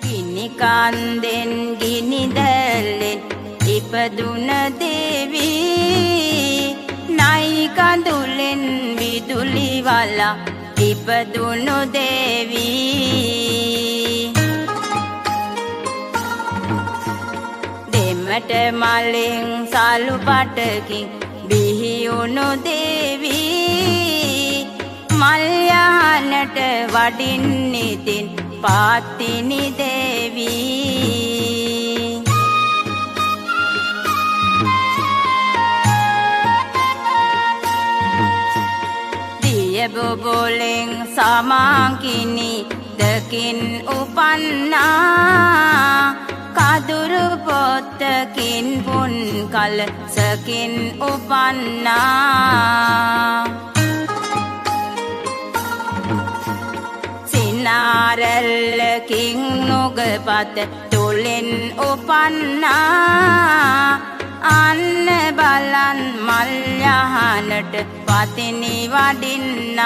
ගිනි කන්දෙන් ගිනි දැල්ලෙන් ඉපදුන දේවී නයි කඳුලෙන් විදුලි වලා ඉපදුණු දේවී දෙමට මලෙන් සලු පටකින් බිහිවුණු දේවී මල් යහනට වඩින්නිතින් පාත්තිනි දේවී දිය බොබොලෙන් සමාකිනි දකින් උපන්නා කදුරු පොත්තකින් පුන් කල සකින් උපන්නා සිනාරැල්ලකින් නුගපත තුලෙන් උපන්නා අන්න බලන් මල් යහනට පතිනි වඩින්නා